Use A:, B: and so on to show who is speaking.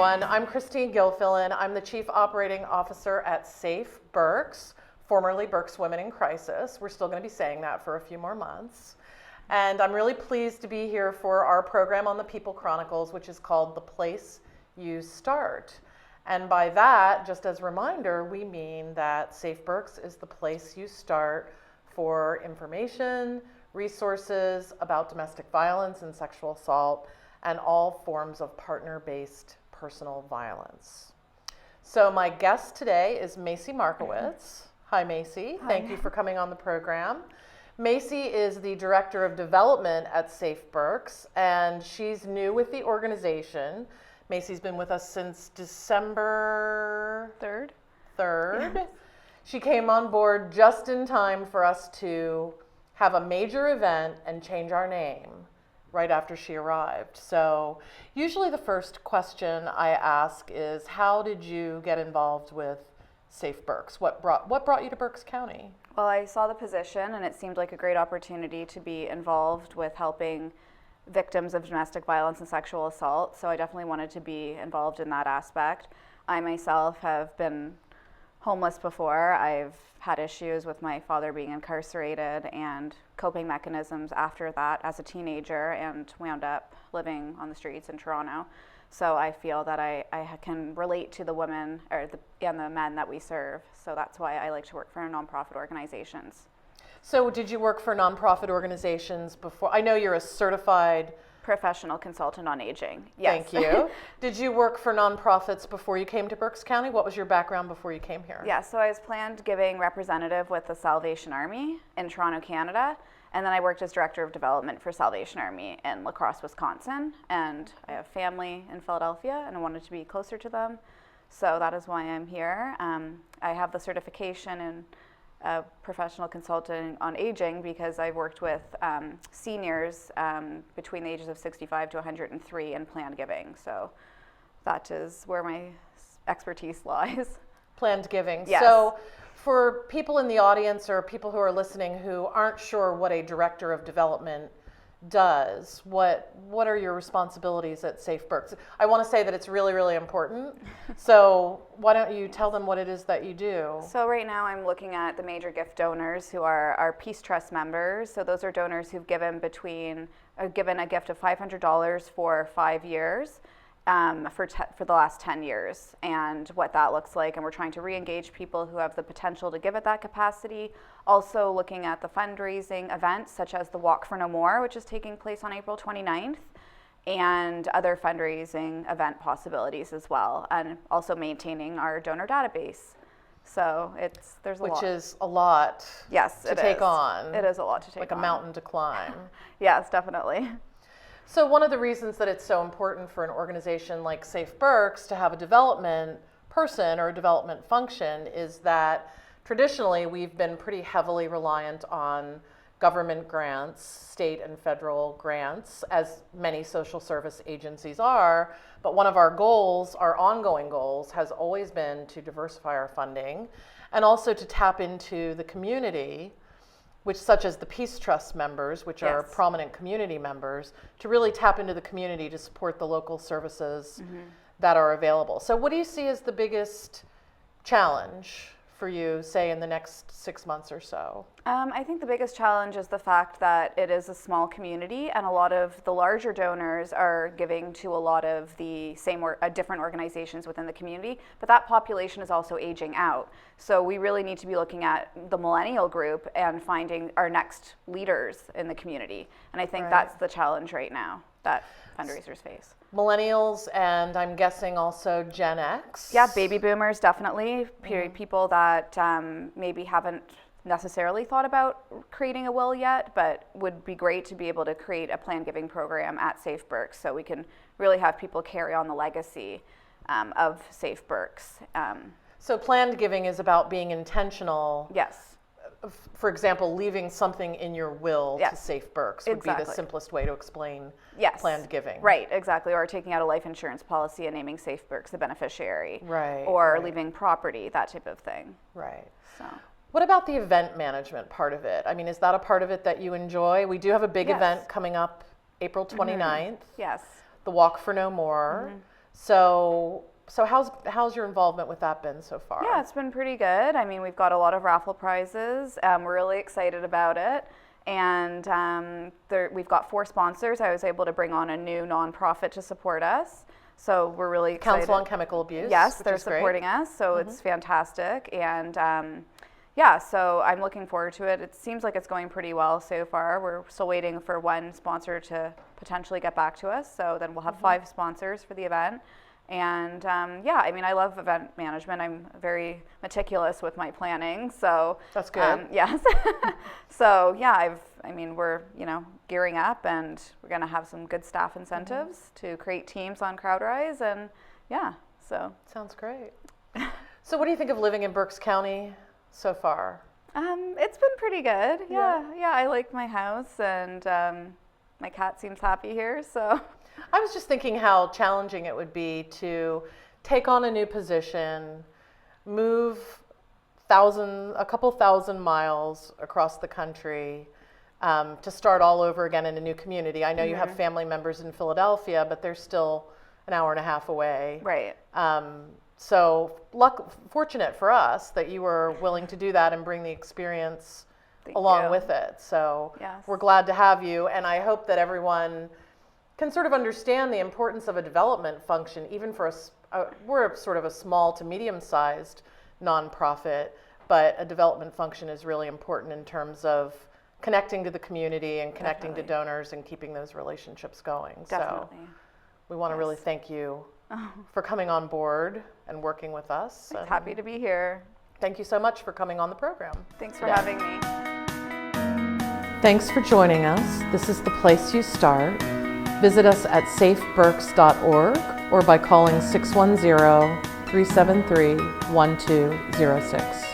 A: everyone. I'm Christine Gilfillan. I'm the Chief Operating Officer at Safe Berks, formerly Berks Women in Crisis. We're still going to be saying that for a few more months. And I'm really pleased to be here for our program on the People Chronicles, which is called The Place You Start. And by that, just as a reminder, we mean that Safe Berks is the place you start for information, resources about domestic violence and sexual assault, and all forms of partner-based personal violence. So my guest today is Macey Markowitz. Hi, Macey.
B: Hi.
A: Thank you for coming on the program. Macey is the Director of Development at Safe Berks, and she's new with the organization. Macey's been with us since December 3rd.
B: Yes.
A: She came on board just in time for us to have a major event and change our name right after she arrived. So usually the first question I ask is, how did you get involved with Safe Berks? What brought you to Berks County?
B: Well, I saw the position and it seemed like a great opportunity to be involved with helping victims of domestic violence and sexual assault. So I definitely wanted to be involved in that aspect. I myself have been homeless before. I've had issues with my father being incarcerated and coping mechanisms after that as a teenager, and wound up living on the streets in Toronto. So I feel that I can relate to the women and the men that we serve. So that's why I like to work for nonprofit organizations.
A: So did you work for nonprofit organizations before? I know you're a certified
B: professional consultant on aging. Yes.
A: Thank you. Did you work for nonprofits before you came to Berks County? What was your background before you came here?
B: Yeah, so I was planned giving representative with the Salvation Army in Toronto, Canada, and then I worked as Director of Development for Salvation Army in La Crosse, Wisconsin, and I have family in Philadelphia and I wanted to be closer to them, so that is why I'm here. I have the certification in professional consultant on aging because I've worked with seniors between the ages of 65 to 103 in planned giving. So that is where my expertise lies.
A: Planned giving.
B: Yes.
A: So for people in the audience or people who are listening who aren't sure what a Director of Development does, what are your responsibilities at Safe Berks? I want to say that it's really, really important. So why don't you tell them what it is that you do?
B: So right now I'm looking at the major gift donors who are our Peace Trust members. So those are donors who've given a gift of $500 for 5 years for the last 10 years, and what that looks like. And we're trying to re-engage people who have the potential to give at that capacity. Also looking at the fundraising events such as the Walk for No More, which is taking place on April 29th, and other fundraising event possibilities as well, and also maintaining our donor database. So there's a lot.
A: Which is a lot.
B: Yes,
A: to take on.
B: It is a lot to take on.
A: Like a mountain to climb.
B: Yes, definitely.
A: So one of the reasons that it's so important for an organization like Safe Berks to have a development person or a development function is that traditionally we've been pretty heavily reliant on government grants, state and federal grants, as many social service agencies are. But one of our goals, our ongoing goals, has always been to diversify our funding and also to tap into the community, which such as the Peace Trust members, which are
B: Yes.
A: prominent community members, to really tap into the community to support the local services that are available. So what do you see as the biggest challenge for you, say, in the next 6 months or so?
B: I think the biggest challenge is the fact that it is a small community, and a lot of the larger donors are giving to a lot of the same different organizations within the community, but that population is also aging out. So we really need to be looking at the millennial group and finding our next leaders in the community. And I think that's the challenge right now that fundraisers face.
A: Millennials, and I'm guessing also Gen X.
B: Yeah, baby boomers, definitely. People that maybe haven't necessarily thought about creating a will yet, but would be great to be able to create a planned giving program at Safe Berks so we can really have people carry on the legacy of Safe Berks.
A: So planned giving is about being intentional.
B: Yes.
A: For example, leaving something in your will to
B: Yes.
A: Safe Berks would be the
B: Exactly.
A: simplest way to explain
B: Yes.
A: planned giving.
B: Right, exactly. Or taking out a life insurance policy and naming Safe Berks the beneficiary.
A: Right.
B: Or
A: right.
B: leaving property, that type of thing.
A: Right.
B: So.
A: What about the event management part of it? I mean, is that a part of it that you enjoy? We do have a big
B: Yes.
A: event coming up April 29th,
B: Yes.
A: the Walk for No More. So how's your involvement with that been so far?
B: Yeah, it's been pretty good. I mean, we've got a lot of raffle prizes. We're really excited about it. And we've got 4 sponsors. I was able to bring on a new nonprofit to support us. So we're really excited.
A: Council on Chemical Abuse.
B: Yes,
A: which
B: they're
A: is great.
B: supporting us. So it's fantastic. And so I'm looking forward to it. It seems like it's going pretty well so far. We're still waiting for one sponsor to potentially get back to us. So then we'll have 5 sponsors for the event. And I mean, I love event management. I'm very meticulous with my planning. So
A: that's good.
B: Yes. So yeah, we're gearing up, and we're going to have some good staff incentives to create teams on CrowdRise, and so
A: sounds great. So what do you think of living in Berks County so far?
B: It's been pretty good. Yeah, I like my house, and my cat seems happy here. So.
A: I was just thinking how challenging it would be to take on a new position, move a couple thousand miles across the country to start all over again in a new community. I know you have family members in Philadelphia, but they're still an hour and a half away.
B: Right.
A: So fortunate for us that you were willing to do that and bring the experience along with it. So we're glad to have you, and I hope that everyone can sort of understand the importance of a development function, even for we're sort of a small to medium-sized nonprofit, but a development function is really important in terms of connecting to the community and connecting to donors and keeping those relationships going.
B: Definitely.
A: So we want to really thank you for coming on board and working with us.
B: Happy to be here.
A: Thank you so much for coming on the program.
B: Thanks for having me.
A: Thanks for joining us. This is the place you start. Visit us at safeberks.org or by calling 610-373-1206.